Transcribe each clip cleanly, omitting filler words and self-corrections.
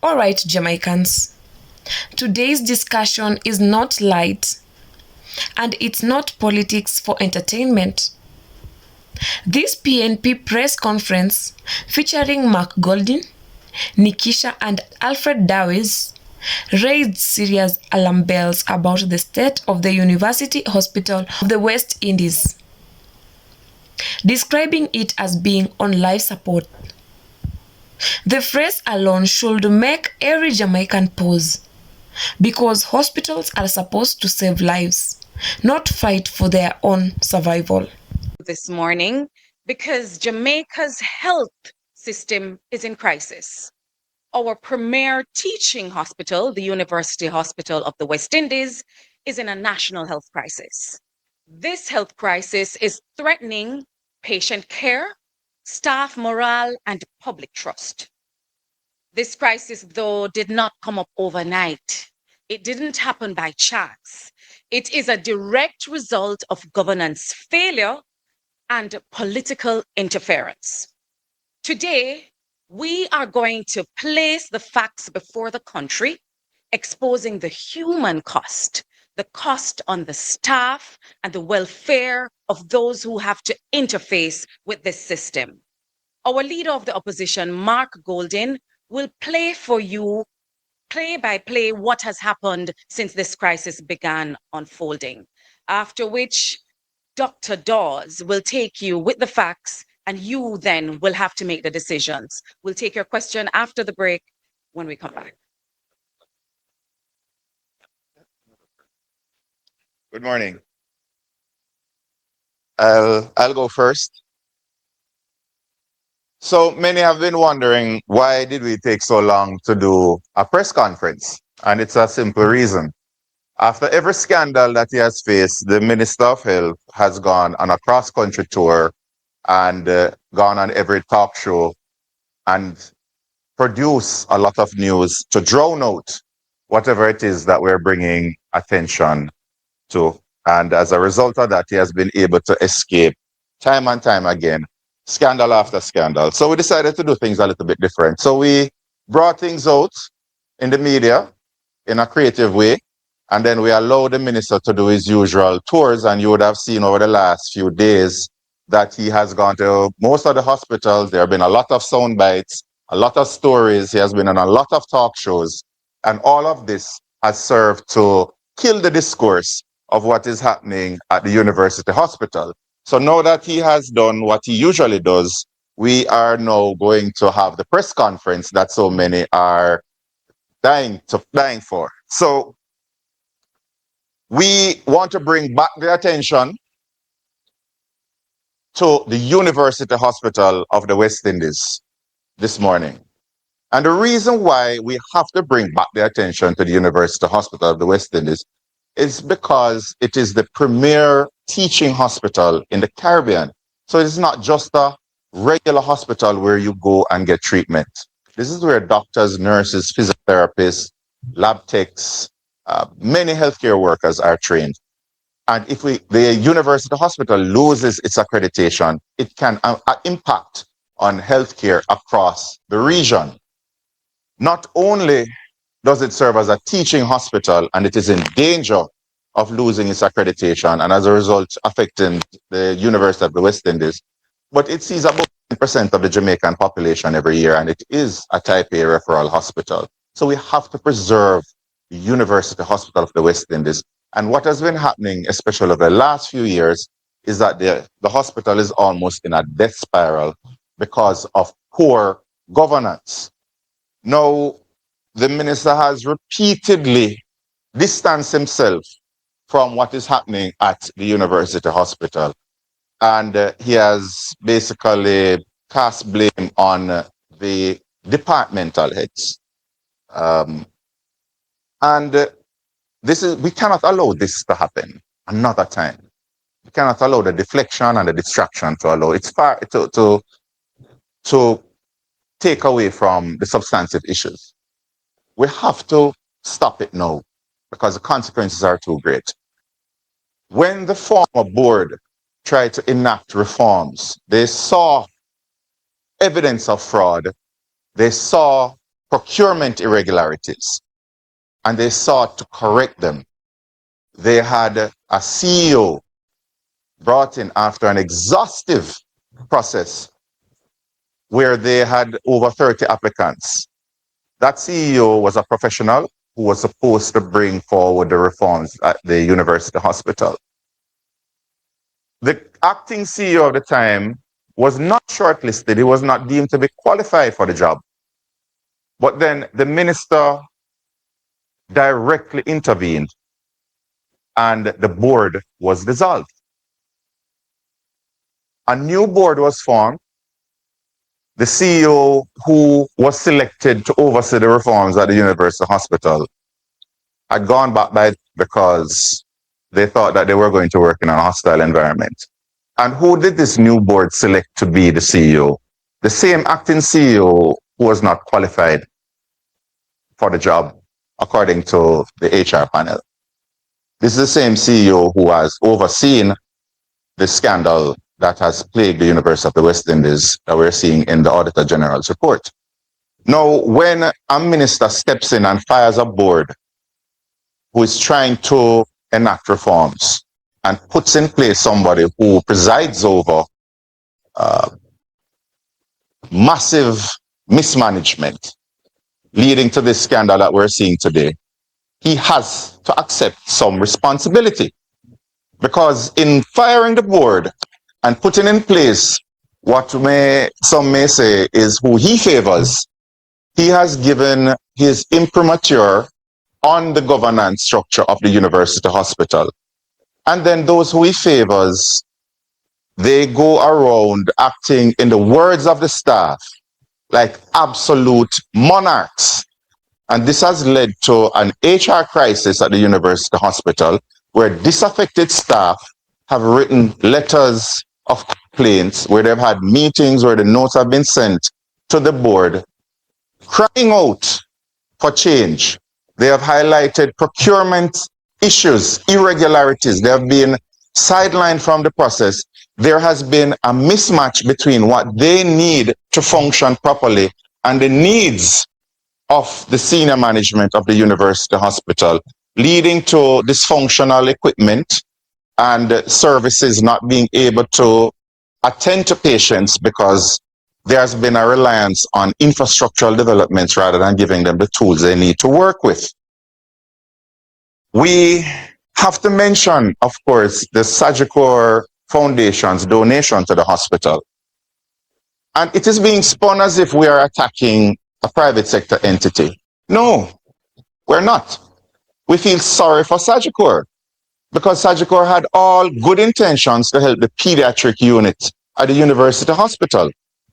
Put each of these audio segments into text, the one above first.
All right, Jamaicans. Today's discussion is not light, and it's not politics for entertainment. This PNP press conference, featuring Mark Goldin, Nikiersha, and Alfred Dawes, raised serious alarm bells about the state of the University Hospital of the West Indies, describing it as being on life support. The phrase alone should make every Jamaican pause, because hospitals are supposed to save lives, not fight for their own survival. This morning because Jamaica's health system is in crisis. Our premier teaching hospital, the University Hospital of the West Indies, is in a national health crisis. This health crisis is threatening patient care, staff morale, and public trust. This crisis, though, did not come up overnight. It didn't happen by chance. It is a direct result of governance failure and political interference. Today, we are going to place the facts before the country, exposing the human cost, the cost on the staff and the welfare of those who have to interface with this system. Our leader of the opposition, Mark Goldin, will play for you play by play what has happened since this crisis began unfolding, after which Dr. Dawes will take you with the facts, and you then will have to make the decisions. We'll take your question after the break when we come back. Good morning. I'll go first. So many have been wondering, why did we take so long to do a press conference? And it's a simple reason. After every scandal that he has faced, the Minister of Health has gone on a cross-country tour and gone on every talk show and produced a lot of news to drown out whatever it is that we're bringing attention to. And as a result of that, he has been able to escape time and time again, scandal after scandal. So we decided to do things a little bit different. So we brought things out in the media in a creative way. And then we allowed the minister to do his usual tours. And you would have seen over the last few days that he has gone to most of the hospitals. There have been a lot of sound bites, a lot of stories. He has been on a lot of talk shows. And all of this has served to kill the discourse of what is happening at the university hospital. So now that he has done what he usually does, we are now going to have the press conference that so many are dying for. So we want to bring back the attention to the University Hospital of the West Indies this morning. And the reason why we have to bring back the attention to the University Hospital of the West Indies is because it is the premier teaching hospital in the Caribbean. So it's not just a regular hospital where you go and get treatment. This is where doctors, nurses, physiotherapists, lab techs, many healthcare workers are trained. And if the university hospital loses its accreditation, it can impact on healthcare across the region. Not only does it serve as a teaching hospital, and it is in danger of losing its accreditation and as a result affecting the University of the West Indies, but it sees about 10% of the Jamaican population every year, and it is a type A referral hospital. So we have to preserve the University Hospital of the West Indies. And what has been happening, especially over the last few years, is that the hospital is almost in a death spiral because of poor governance. Now, the minister has repeatedly distanced himself from what is happening at the university hospital. And he has basically cast blame on the departmental heads. We cannot allow this to happen another time. We cannot allow the deflection and the distraction to allow it's far to take away from the substantive issues. We have to stop it now because the consequences are too great. When the former board tried to enact reforms, they saw evidence of fraud, they saw procurement irregularities, and they sought to correct them. They had a CEO brought in after an exhaustive process where they had over 30 applicants. That CEO was a professional who was supposed to bring forward the reforms at the university hospital. The acting CEO of the time was not shortlisted. He was not deemed to be qualified for the job. But then the minister directly intervened and the board was dissolved. A new board was formed. The CEO who was selected to oversee the reforms at the university hospital had gone back by because they thought that they were going to work in a hostile environment. And who did this new board select to be the CEO? The same acting CEO who was not qualified for the job, according to the HR panel. This is the same CEO who has overseen the scandal that has plagued the University of the West Indies that we're seeing in the Auditor General's report. Now, when a minister steps in and fires a board who is trying to enact reforms and puts in place somebody who presides over massive mismanagement leading to this scandal that we're seeing today, he has to accept some responsibility. Because in firing the board and putting in place what some may say is who he favors, he has given his imprimatur on the governance structure of the university hospital. And then those who he favors, they go around acting, in the words of the staff, like absolute monarchs. And this has led to an HR crisis at the university hospital, where disaffected staff have written letters of complaints, where they've had meetings where the notes have been sent to the board, crying out for change. They have highlighted procurement issues, irregularities. They have been sidelined from the process. There has been a mismatch between what they need to function properly and the needs of the senior management of the university hospital, leading to dysfunctional equipment and services not being able to attend to patients because there has been a reliance on infrastructural developments rather than giving them the tools they need to work with. We have to mention, of course, the Sagicor Foundation's donation to the hospital. And it is being spun as if we are attacking a private sector entity. No, we're not. We feel sorry for Sagicor because Sagicor had all good intentions to help the pediatric unit at the university hospital.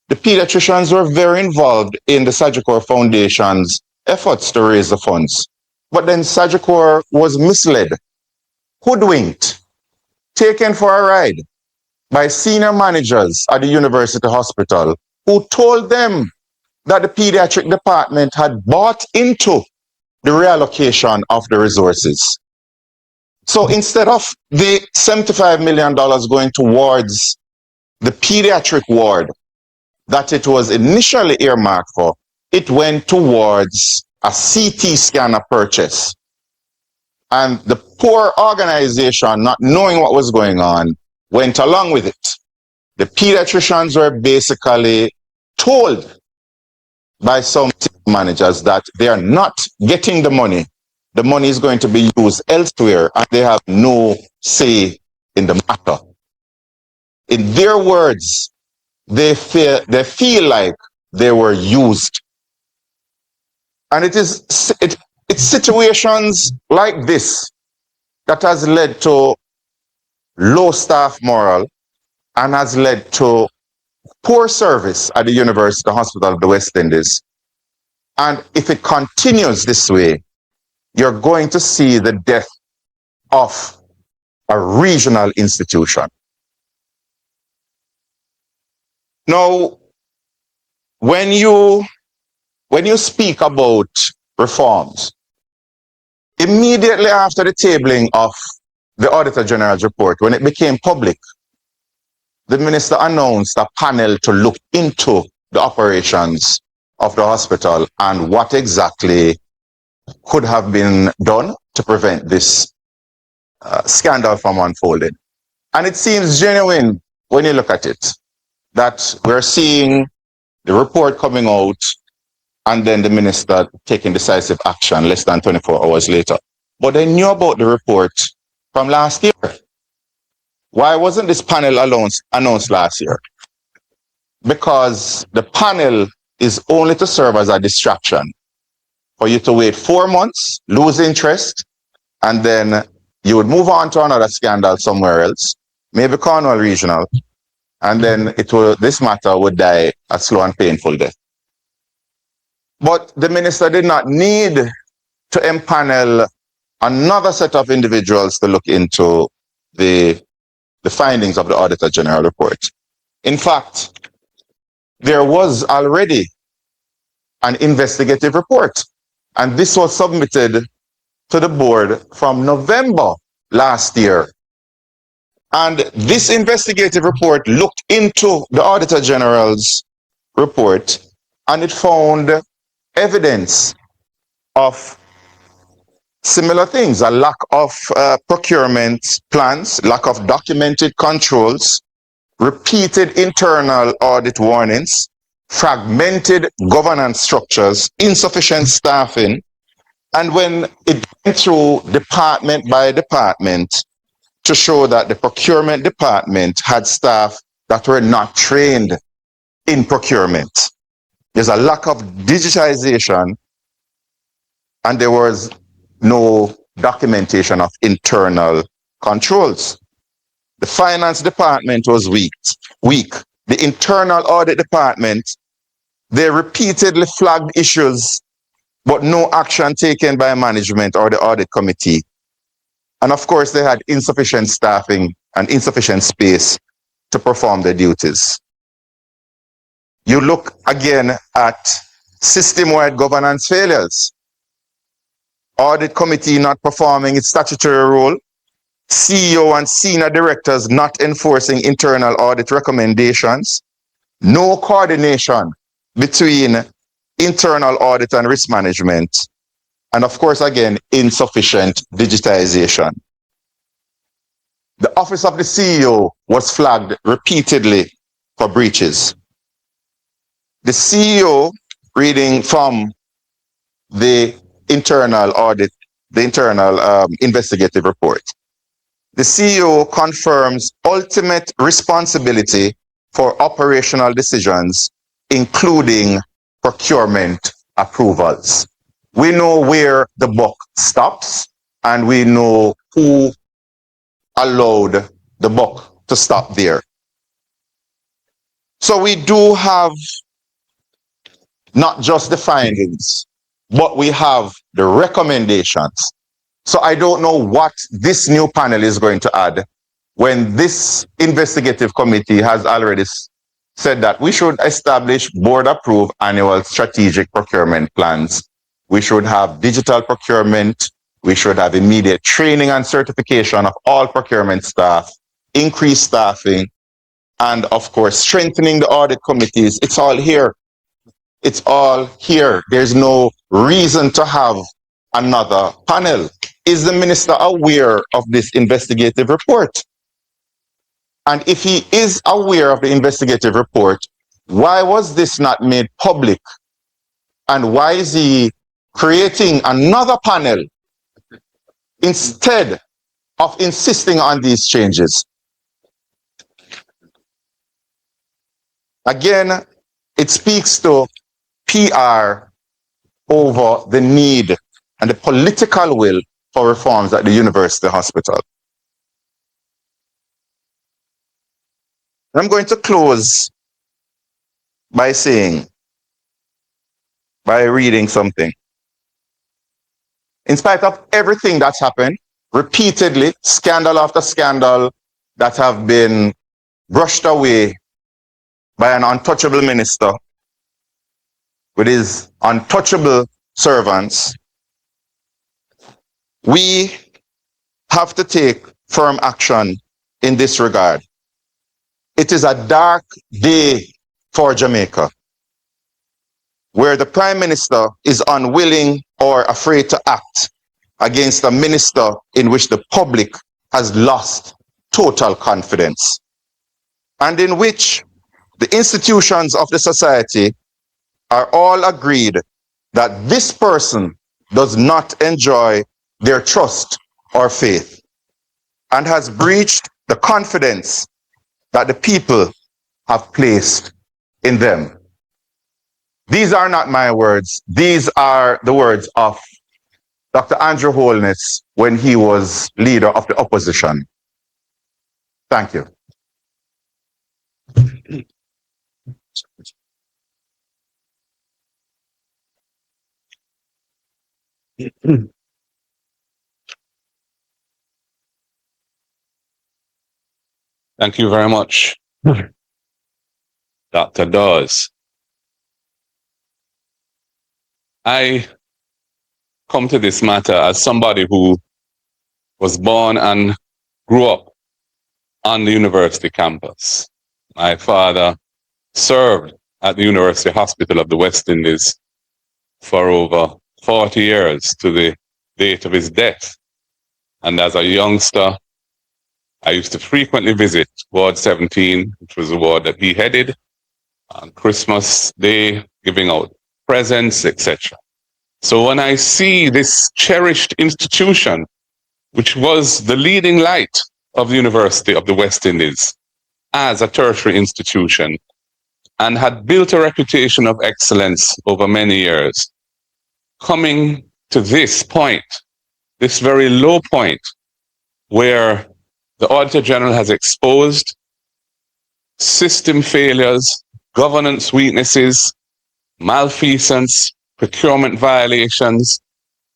The pediatricians were very involved in the Sagicor Foundation's efforts to raise the funds. But then Sagicor was misled, hoodwinked, taken for a ride by senior managers at the university hospital who told them that the pediatric department had bought into the reallocation of the resources. So instead of the $75 million going towards the pediatric ward that it was initially earmarked for, it went towards a CT scanner purchase. And the poor organization, not knowing what was going on, went along with it. The pediatricians were basically told by some managers that they are not getting the money. The money is going to be used elsewhere and they have no say in the matter. In their words, they feel like they were used. And it's situations like this that has led to low staff morale and has led to poor service at the University Hospital of the West Indies. And if it continues this way, you're going to see the death of a regional institution. Now, when you speak about reforms, immediately after the tabling of the Auditor General's report, when it became public, the minister announced a panel to look into the operations of the hospital and what exactly could have been done to prevent this scandal from unfolding. And it seems genuine when you look at it, that we're seeing the report coming out and then the minister taking decisive action less than 24 hours later. But they knew about the report from last year. Why wasn't this panel announced last year? Because the panel is only to serve as a distraction for you to wait 4 months, lose interest, and then you would move on to another scandal somewhere else, maybe Cornwall Regional, and then this matter would die a slow and painful death. But the minister did not need to empanel another set of individuals to look into the findings of the Auditor General report. In fact, there was already an investigative report, and this was submitted to the board from November last year. And this investigative report looked into the Auditor General's report, and it found evidence of similar things: a lack of procurement plans, lack of documented controls, repeated internal audit warnings, fragmented governance structures, insufficient staffing. And when it went through department by department to show that the procurement department had staff that were not trained in procurement, there's a lack of digitization, and there was no documentation of internal controls. The finance department was weak. The internal audit department, they repeatedly flagged issues, but no action taken by management or the audit committee. And of course, they had insufficient staffing and insufficient space to perform their duties. You look again at system-wide governance failures. Audit committee not performing its statutory role, CEO and senior directors not enforcing internal audit recommendations, no coordination between internal audit and risk management, and of course, again, insufficient digitization. The office of the CEO was flagged repeatedly for breaches. The CEO, reading from the internal audit, the internal investigative report, the CEO confirms ultimate responsibility for operational decisions, including procurement approvals. We know where the buck stops, and we know who allowed the buck to stop there. So we do have not just the findings, but we have the recommendations. So I don't know what this new panel is going to add when this investigative committee has already said that we should establish board-approved annual strategic procurement plans. We should have digital procurement. We should have immediate training and certification of all procurement staff, increased staffing, and of course, strengthening the audit committees. It's all here. It's all here. There's no reason to have another panel. Is the minister aware of this investigative report? And if he is aware of the investigative report, why was this not made public? And why is he creating another panel instead of insisting on these changes? Again, it speaks to PR over the need and the political will for reforms at the university hospital. I'm going to close by reading something. In spite of everything that's happened, repeatedly, scandal after scandal that have been brushed away by an untouchable minister with his untouchable servants, we have to take firm action in this regard. It is a dark day for Jamaica. where the Prime Minister is unwilling or afraid to act against a minister in which the public has lost total confidence, and in which the institutions of the society are all agreed that this person does not enjoy their trust or faith and has breached the confidence that the people have placed in them. These are not my words. These are the words of Dr. Andrew Holness when he was leader of the opposition. Thank you. Thank you very much, Dr. Dawes. I come to this matter as somebody who was born and grew up on the university campus. My father served at the University Hospital of the West Indies for over 40 years to the date of his death. And as a youngster, I used to frequently visit Ward 17, which was the ward that he headed, on Christmas Day, giving out presents, etc. So when I see this cherished institution, which was the leading light of the University of the West Indies as a tertiary institution, and had built a reputation of excellence over many years, coming to this point, this very low point, where the Auditor General has exposed system failures, governance weaknesses, malfeasance, procurement violations,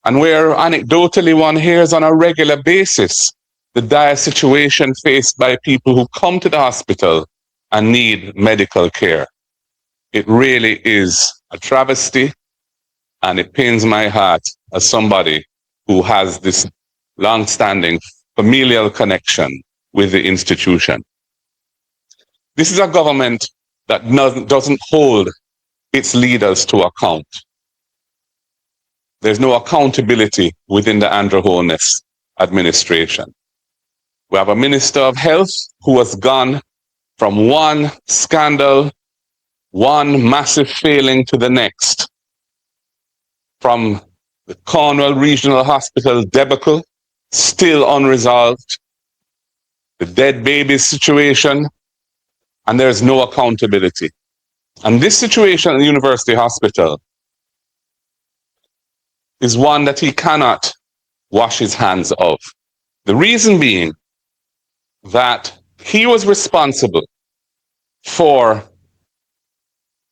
and where anecdotally one hears on a regular basis the dire situation faced by people who come to the hospital and need medical care. It really is a travesty, and it pains my heart as somebody who has this long-standing familial connection with the institution. This is a government that doesn't hold its leaders to account. There's no accountability within the Andrew Holness administration. We have a Minister of Health who has gone from one scandal, one massive failing to the next. From the Cornwall Regional Hospital debacle, still unresolved, the dead babies situation, and there's no accountability. And this situation at the University Hospital is one that he cannot wash his hands of. The reason being that he was responsible for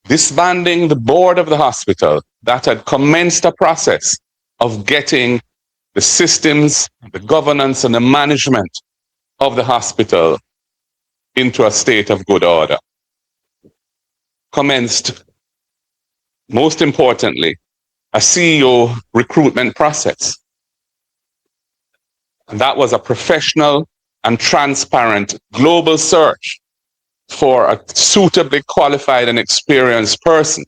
disbanding the board of the hospital that had commenced a process of getting the systems, the governance, and the management of the hospital into a state of good order. Commenced, most importantly, a CEO recruitment process. And that was a professional and transparent global search for a suitably qualified and experienced person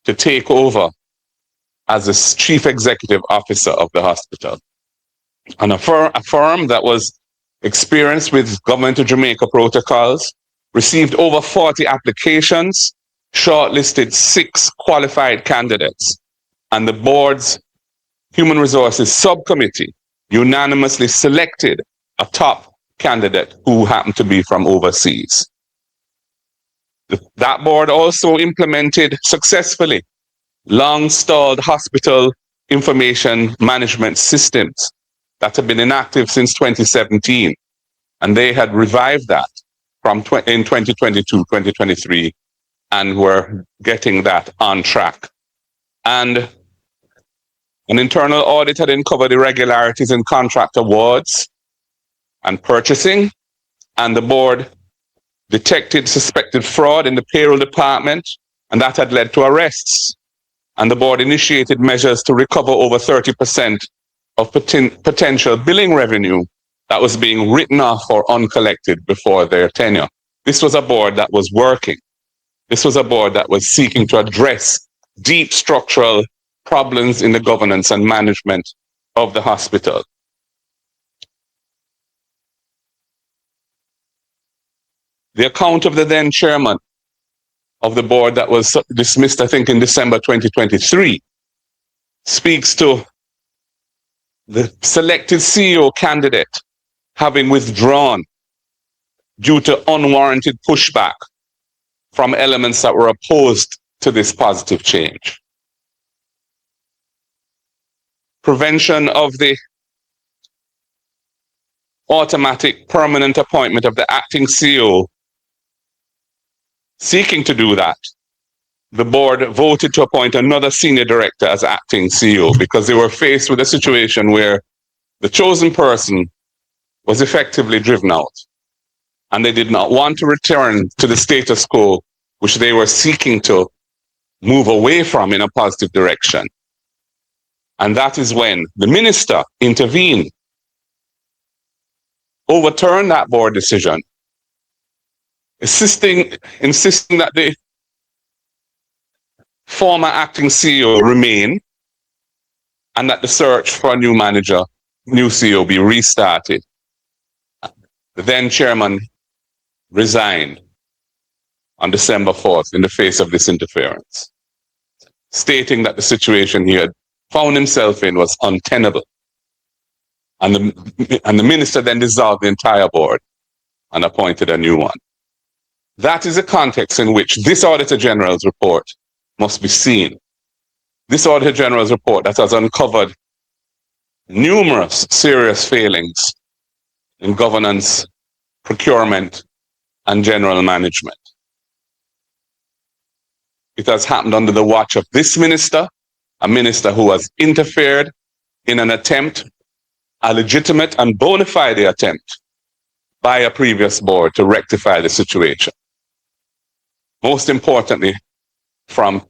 to take over as the chief executive officer of the hospital. And a firm that was experienced with Government of Jamaica protocols, received over 40 applications, shortlisted 6 qualified candidates, and the board's Human Resources Subcommittee unanimously selected a top candidate who happened to be from overseas. That board also implemented successfully long-stalled hospital information management systems that had been inactive since 2017. And they had revived that in 2022, 2023, and were getting that on track. And an internal audit had uncovered irregularities in contract awards and purchasing, and the board detected suspected fraud in the payroll department, and that had led to arrests. And the board initiated measures to recover over 30% of potential billing revenue that was being written off or uncollected before their tenure. This was a board that was working. This was a board that was seeking to address deep structural problems in the governance and management of the hospital. The account of the then chairman of the board that was dismissed, I think, in December 2023, speaks to the selected CEO candidate having withdrawn due to unwarranted pushback from elements that were opposed to this positive change. Prevention of the automatic permanent appointment of the acting CEO. Seeking to do that, the board voted to appoint another senior director as acting CEO because they were faced with a situation where the chosen person was effectively driven out, and they did not want to return to the status quo which they were seeking to move away from in a positive direction. And that is when the minister intervened, overturned that board decision, insisting that the former acting CEO remain and that the search for a new manager, new CEO be restarted. The then chairman resigned on December 4th in the face of this interference, stating that the situation he had found himself in was untenable. And the minister then dissolved the entire board and appointed a new one. That is the context in which this Auditor General's report must be seen. This Auditor General's report that has uncovered numerous serious failings in governance, procurement, and general management. It has happened under the watch of this minister, a minister who has interfered in an attempt, a legitimate and bona fide attempt by a previous board to rectify the situation. Most importantly, from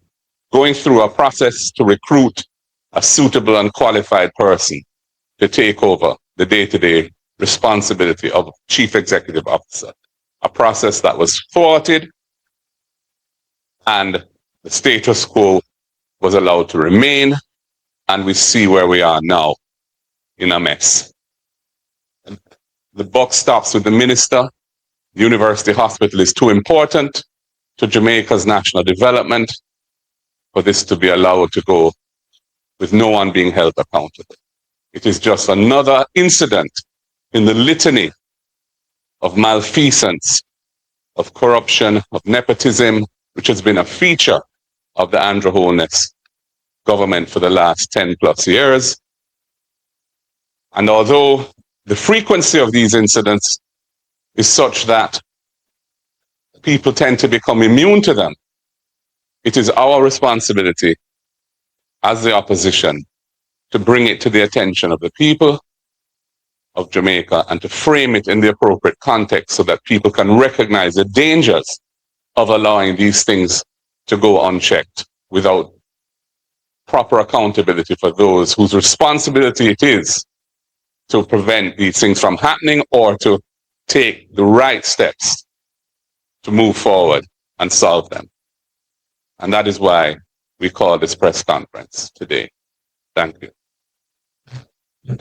going through a process to recruit a suitable and qualified person to take over the day-to-day responsibility of Chief Executive Officer, a process that was thwarted and the status quo was allowed to remain, and we see where we are now in a mess. The buck stops with the minister. The university hospital is too important to Jamaica's national development for this to be allowed to go with no one being held accountable. It is just another incident in the litany of malfeasance, of corruption, of nepotism, which has been a feature of the Andrew Holness government for the last 10 plus years. And although the frequency of these incidents is such that people tend to become immune to them, it is our responsibility as the opposition to bring it to the attention of the people of Jamaica and to frame it in the appropriate context so that people can recognize the dangers of allowing these things to go unchecked without proper accountability for those whose responsibility it is to prevent these things from happening or to take the right steps to move forward and solve them. And that is why we call this press conference today. Thank you.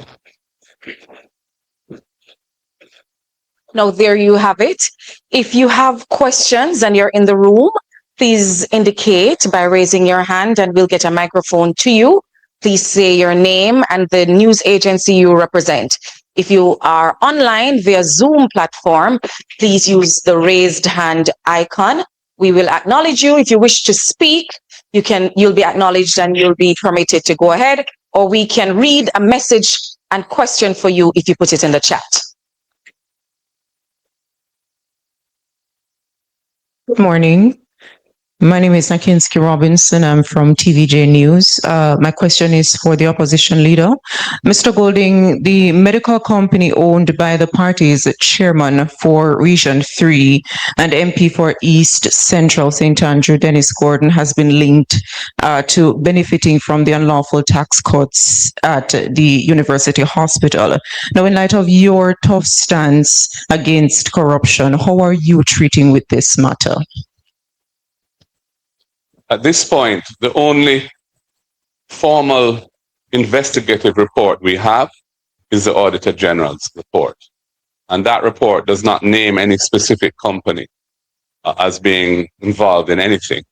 Now, there you have it. If you have questions and you're in the room, please indicate by raising your hand and we'll get a microphone to you. Please say your name and the news agency you represent. If you are online via Zoom platform, please use the raised hand icon. We will acknowledge you. If you wish to speak, you'll be acknowledged and you'll be permitted to go ahead, or we can read a message and question for you if you put it in the chat. Good morning. My name is Nikiersha Robinson. I'm from TVJ News. My question is for the opposition leader. Mr. Golding, the medical company owned by the party's chairman for Region 3 and MP for East Central St. Andrew, Dennis Gordon, has been linked to benefiting from the unlawful tax cuts at the university hospital. Now, in light of your tough stance against corruption, how are you treating with this matter? At this point, the only formal investigative report we have is the Auditor General's report. And that report does not name any specific company as being involved in anything.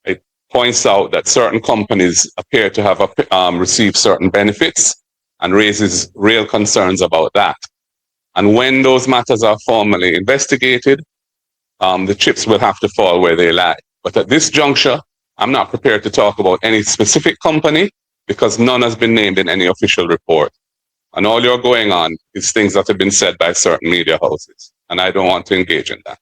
It points out that certain companies appear to have received certain benefits and raises real concerns about that. And when those matters are formally investigated, the chips will have to fall where they lie. But at this juncture, I'm not prepared to talk about any specific company because none has been named in any official report. And all you're going on is things that have been said by certain media houses. And I don't want to engage in that.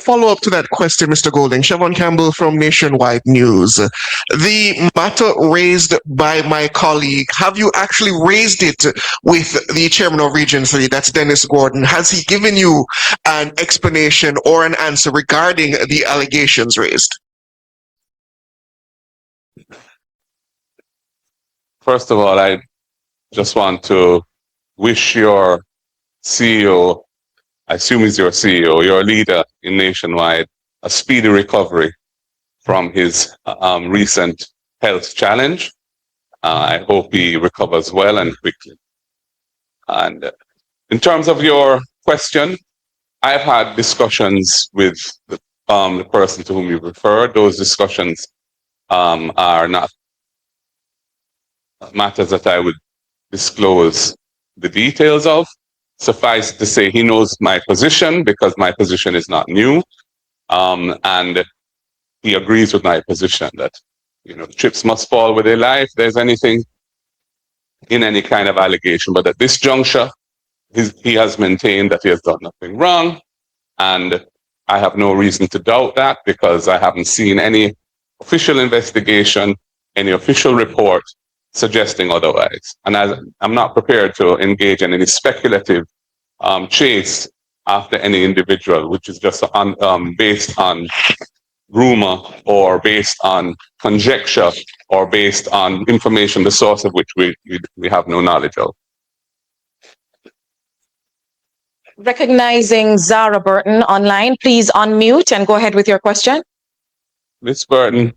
Follow up to that question, Mr. Golding. Siobhan Campbell from Nationwide News. The matter raised by my colleague, have you actually raised it with the chairman of Region 3, that's Dennis Gordon? Has he given you an explanation or an answer regarding the allegations raised? First of all, I just want to wish your CEO, I assume he's your CEO, your leader in Nationwide, a speedy recovery from his recent health challenge. I hope he recovers well and quickly. And in terms of your question, I've had discussions with the person to whom you referred. Those discussions are not matters that I would disclose the details of. Suffice to say, he knows my position because my position is not new, and he agrees with my position that the chips must fall where they lie if there's anything in any kind of allegation. But at this juncture, he has maintained that he has done nothing wrong, and I have no reason to doubt that because I haven't seen any official investigation, any official report suggesting otherwise. And I'm not prepared to engage in any speculative chase after any individual, which is just based on rumor or based on conjecture or based on information, the source of which we have no knowledge of. Recognizing Zara Burton online, please unmute and go ahead with your question. Ms. Burton,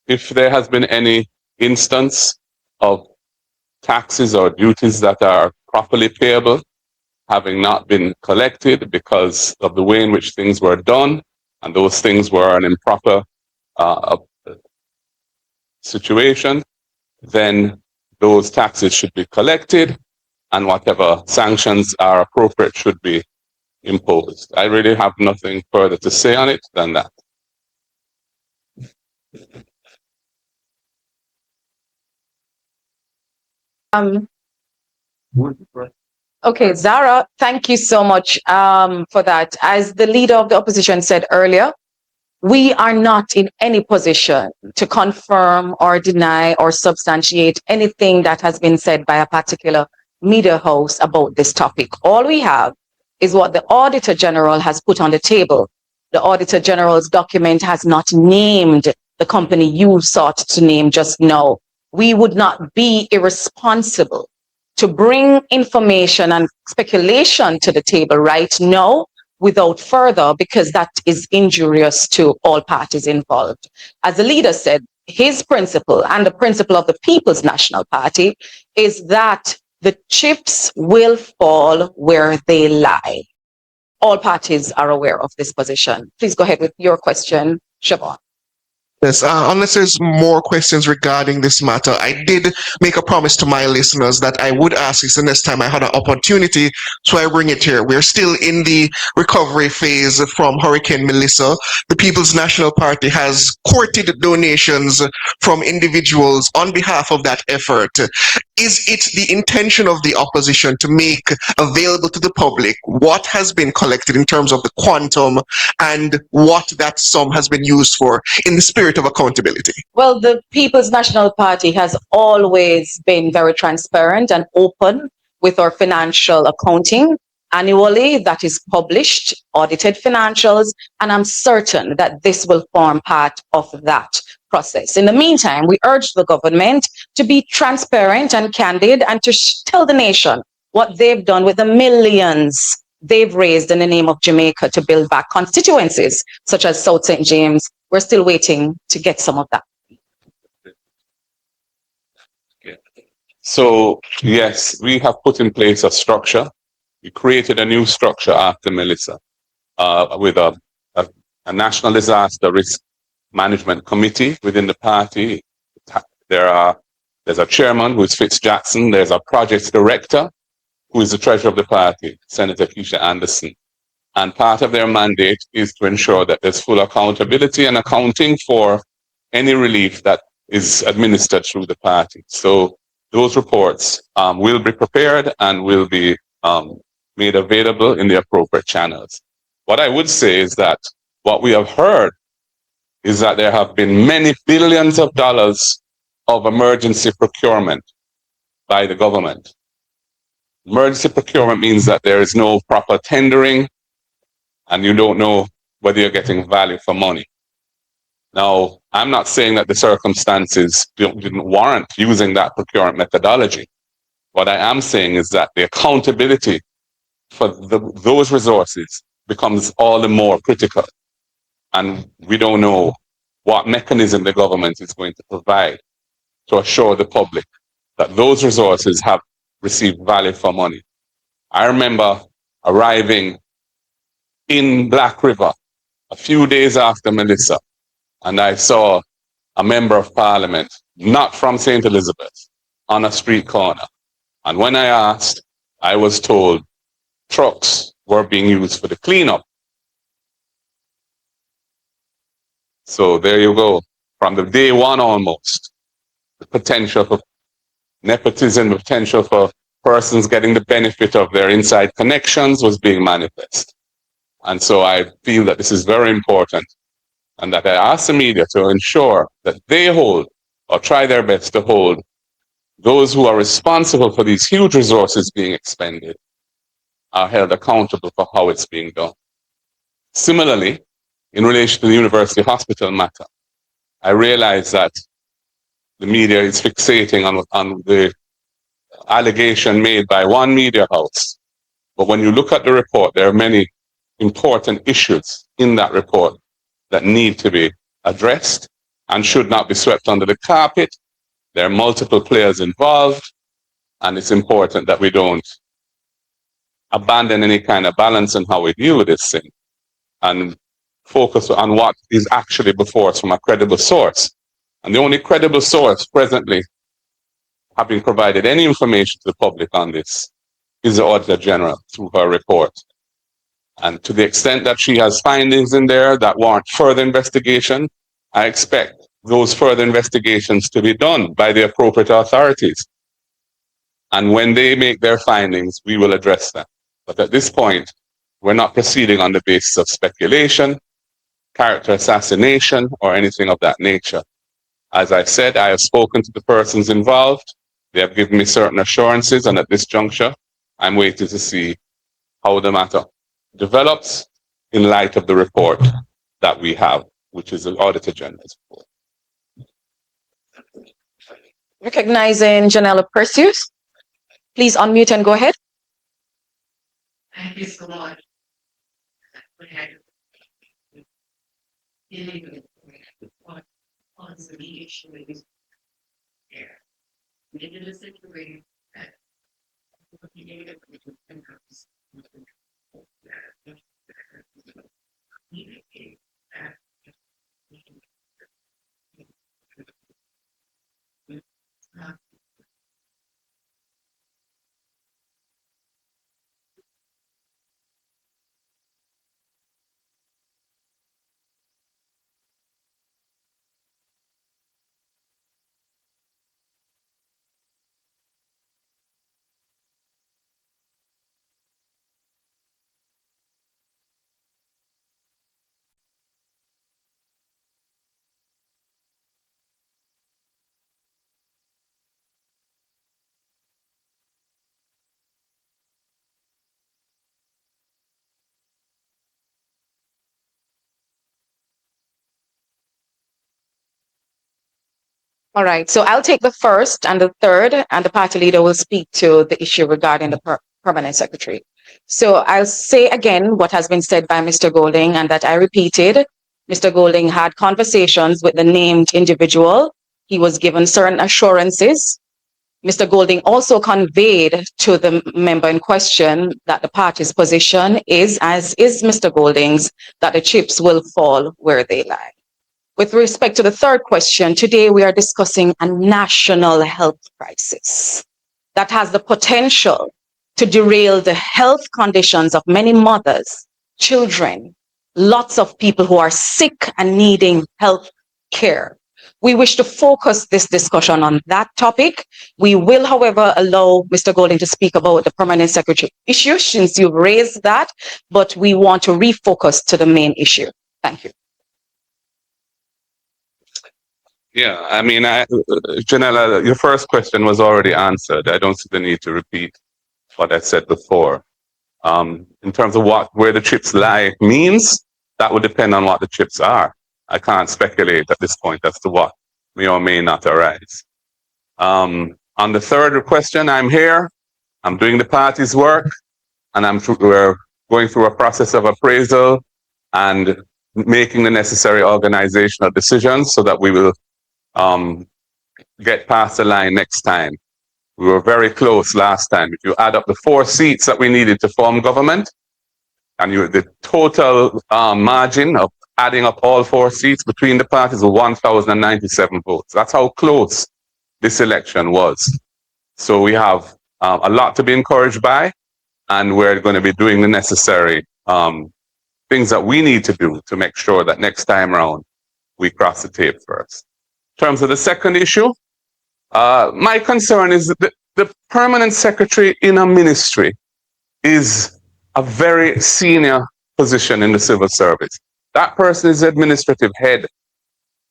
if there has been any instance of taxes or duties that are properly payable having not been collected because of the way in which things were done, and those things were an improper situation, then those taxes should be collected and whatever sanctions are appropriate should be imposed. I really have nothing further to say on it than that. Okay, Zara, thank you so much for that. As the leader of the opposition said earlier, we are not in any position to confirm or deny or substantiate anything that has been said by a particular media house about this topic. All we have is what the Auditor General has put on the table. The Auditor General's document has not named the company you sought to name just now. We would not be irresponsible to bring information and speculation to the table right now without further, because that is injurious to all parties involved. As the leader said, his principle and the principle of the People's National Party is that the chips will fall where they lie. All parties are aware of this position. Please go ahead with your question, Siobhan. Yes, unless there's more questions regarding this matter, I did make a promise to my listeners that I would ask this the next time I had an opportunity, so I bring it here. We're still in the recovery phase from Hurricane Melissa. The People's National Party has courted donations from individuals on behalf of that effort. Is it the intention of the opposition to make available to the public what has been collected in terms of the quantum and what that sum has been used for in the spirit of accountability? Well, the People's National Party has always been very transparent and open with our financial accounting. Annually, that is published, audited financials, and I'm certain that this will form part of that. process. In the meantime, we urge the government to be transparent and candid and to tell the nation what they've done with the millions they've raised in the name of Jamaica to build back constituencies such as South St. James. We're still waiting to get some of that. So, yes, we have put in place a structure. We created a new structure after Melissa with a national disaster risk management committee within the party. There's a chairman who is Fitz Jackson. There's a project director who is the treasurer of the party, Senator Keisha Anderson. And part of their mandate is to ensure that there's full accountability and accounting for any relief that is administered through the party. So those reports will be prepared and will be made available in the appropriate channels. What I would say is that what we have heard is that there have been many billions of dollars of emergency procurement by the government. Emergency procurement means that there is no proper tendering and you don't know whether you're getting value for money. Now, I'm not saying that the circumstances didn't warrant using that procurement methodology. What I am saying is that the accountability for those resources becomes all the more critical. And we don't know what mechanism the government is going to provide to assure the public that those resources have received value for money. I remember arriving in Black River a few days after Melissa, and I saw a member of parliament, not from St. Elizabeth, on a street corner. And when I asked, I was told trucks were being used for the cleanup. So there you go. From the day one almost, the potential for nepotism, the potential for persons getting the benefit of their inside connections was being manifest. And so I feel that this is very important and that I ask the media to ensure that they hold or try their best to hold those who are responsible for these huge resources being expended are held accountable for how it's being done. Similarly, in relation to the university hospital matter, I realize that the media is fixating on the allegation made by one media house. But when you look at the report, there are many important issues in that report that need to be addressed and should not be swept under the carpet. There are multiple players involved, and it's important that we don't abandon any kind of balance in how we deal with this thing and focus on what is actually before us from a credible source. And the only credible source presently having provided any information to the public on this is the Auditor General through her report. And to the extent that she has findings in there that warrant further investigation, I expect those further investigations to be done by the appropriate authorities. And when they make their findings, we will address them. But at this point, we're not proceeding on the basis of speculation, character assassination, or anything of that nature. As I said, I have spoken to the persons involved. They have given me certain assurances, and at this juncture, I'm waiting to see how the matter develops in light of the report that we have, which is the Auditor General's report. Recognizing Janella Perseus. Please unmute and go ahead. Thank you so much. The issue is here. Maybe the situation that All right, so I'll take the first and the third, and the party leader will speak to the issue regarding the permanent secretary. So I'll say again what has been said by Mr. Golding and that I repeated. Mr. Golding had conversations with the named individual. He was given certain assurances. Mr. Golding also conveyed to the member in question that the party's position is, as is Mr. Golding's, that the chips will fall where they lie. With respect to the third question, today we are discussing a national health crisis that has the potential to derail the health conditions of many mothers, children, lots of people who are sick and needing health care. We wish to focus this discussion on that topic. We will, however, allow Mr. Golding to speak about the permanent secretary issue since you've raised that, but we want to refocus to the main issue. Thank you. Yeah, I mean, Janella, your first question was already answered. I don't see the need to repeat what I said before. In terms of where the chips lie means, that would depend on what the chips are. I can't speculate at this point as to what may or may not arise. On the third question, I'm here, I'm doing the party's work, and we're going through a process of appraisal and making the necessary organizational decisions so that we will get past the line next time. We were very close last time. If you add up the 4 seats that we needed to form government, and the total margin of adding up all 4 seats between the parties was 1,097 votes. That's how close this election was. So we have a lot to be encouraged by, and we're going to be doing the necessary things that we need to do to make sure that next time around we cross the tape first. In terms of the second issue, my concern is that the permanent secretary in a ministry is a very senior position in the civil service. That person is the administrative head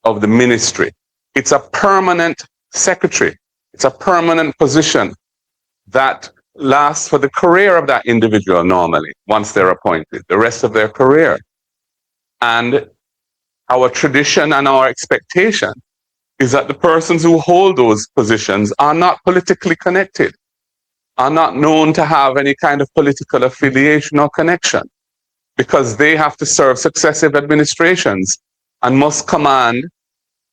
of the ministry. It's a permanent secretary. It's a permanent position that lasts for the career of that individual normally, once they're appointed, the rest of their career. And our tradition and our expectation is that the persons who hold those positions are not politically connected, are not known to have any kind of political affiliation or connection, because they have to serve successive administrations and must command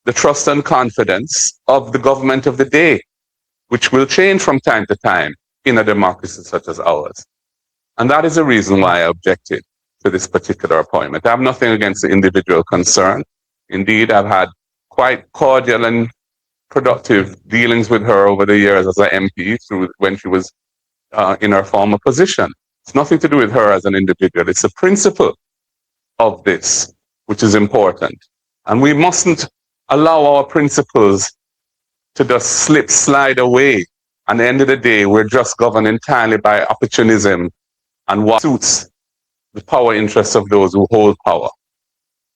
the trust and confidence of the government of the day, which will change from time to time in a democracy such as ours. And that is the reason why I objected to this particular appointment. I have nothing against the individual concerned. Indeed, I've had quite cordial and productive dealings with her over the years as an MP through when she was in her former position. It's nothing to do with her as an individual. It's the principle of this which is important. And we mustn't allow our principles to just slide away. At the end of the day, we're just governed entirely by opportunism and what suits the power interests of those who hold power.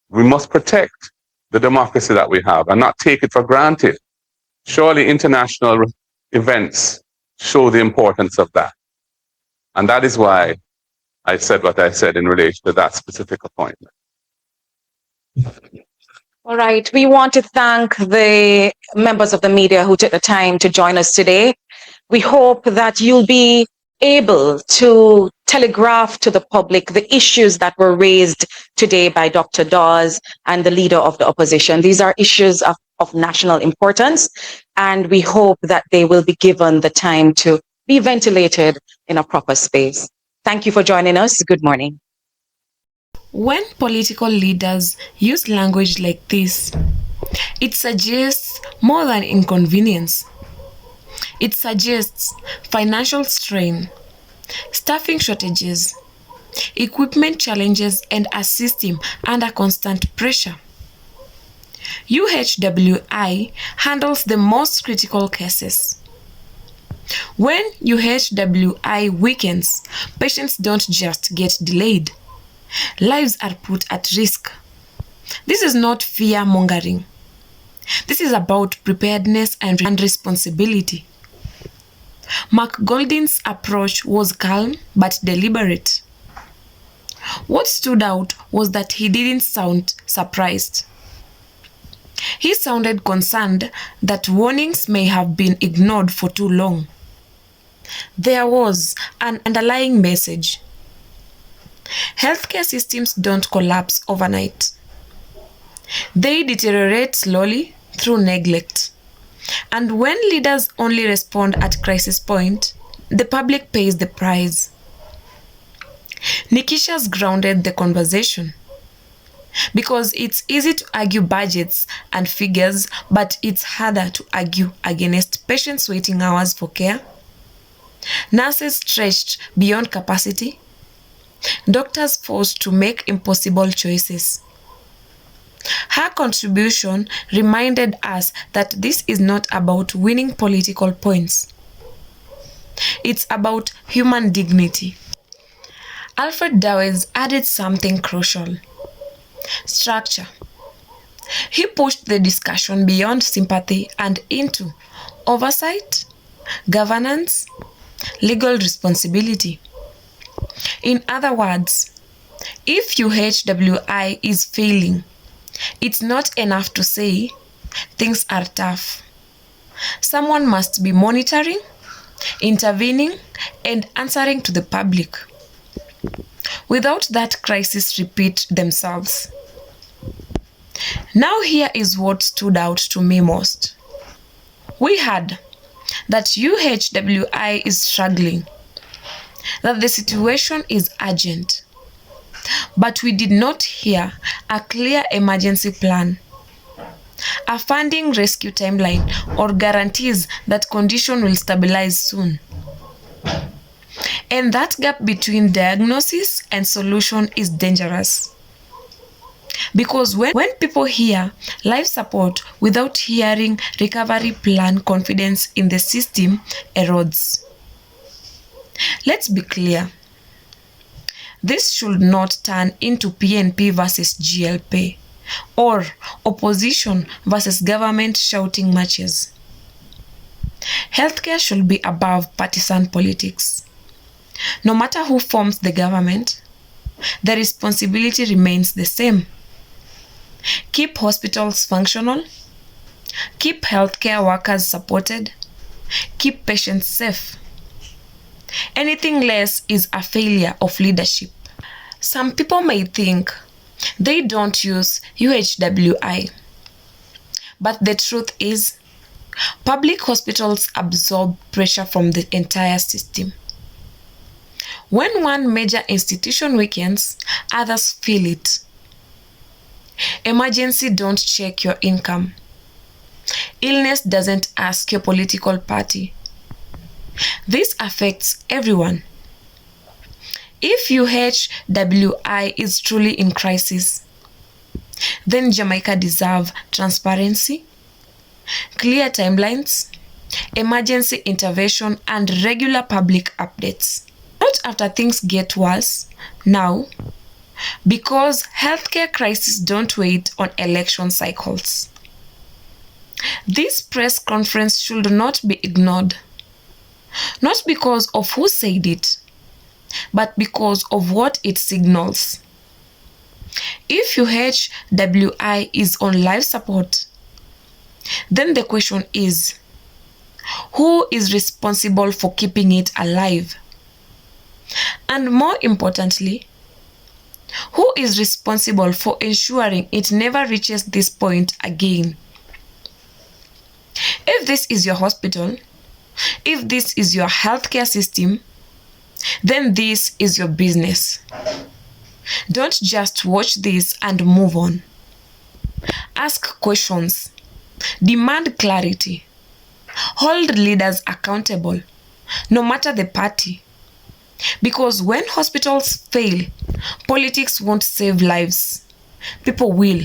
We must protect the democracy that we have and not take it for granted. Surely international events show the importance of that. And that is why I said what I said in relation to that specific appointment. All right, we want to thank the members of the media who took the time to join us today. We hope that you'll be able to telegraph to the public the issues that were raised today by Dr. Dawes and the leader of the opposition. These are issues of national importance, and we hope that they will be given the time to be ventilated in a proper space. Thank you for joining us. Good morning. When political leaders use language like this, it suggests more than inconvenience. It suggests financial strain, staffing shortages, equipment challenges, and a system under constant pressure. UHWI handles the most critical cases. When UHWI weakens, patients don't just get delayed. Lives are put at risk. This is not fear-mongering. This is about preparedness and responsibility. Mark Golding's approach was calm but deliberate. What stood out was that he didn't sound surprised. He sounded concerned that warnings may have been ignored for too long. There was an underlying message. Healthcare systems don't collapse overnight. They deteriorate slowly through neglect. And when leaders only respond at crisis point, the public pays the price. Nikiersha's grounded the conversation. Because it's easy to argue budgets and figures, but it's harder to argue against patients waiting hours for care, nurses stretched beyond capacity, doctors forced to make impossible choices. Her contribution reminded us that this is not about winning political points. It's about human dignity. Alfred Dawes added something crucial: structure. He pushed the discussion beyond sympathy and into oversight, governance, legal responsibility. In other words, if UHWI is failing, it's not enough to say things are tough. Someone must be monitoring, intervening, and answering to the public. Without that, crises repeat themselves. Now here is what stood out to me most. We heard that UHWI is struggling, that the situation is urgent, but we did not hear a clear emergency plan, a funding rescue timeline, or guarantees that condition will stabilize soon. And that gap between diagnosis and solution is dangerous. Because when people hear life support without hearing recovery plan, confidence in the system erodes. Let's be clear. This should not turn into PNP versus GLP or opposition versus government shouting matches. Healthcare should be above partisan politics. No matter who forms the government, the responsibility remains the same. Keep hospitals functional, keep healthcare workers supported, keep patients safe. Anything less is a failure of leadership. Some people may think they don't use UHWI, but the truth is, public hospitals absorb pressure from the entire system. When one major institution weakens, others feel it. Emergency don't check your income. Illness doesn't ask your political party. This affects everyone. If UHWI is truly in crisis, then Jamaica deserves transparency, clear timelines, emergency intervention, and regular public updates. Not after things get worse, now, because healthcare crises don't wait on election cycles. This press conference should not be ignored, not because of who said it, but because of what it signals. If UHWI is on life support, then the question is, who is responsible for keeping it alive? And more importantly, who is responsible for ensuring it never reaches this point again? If this is your hospital, if this is your healthcare system, then this is your business. Don't just watch this and move on. Ask questions. Demand clarity. Hold leaders accountable, no matter the party. Because when hospitals fail, politics won't save lives. People will.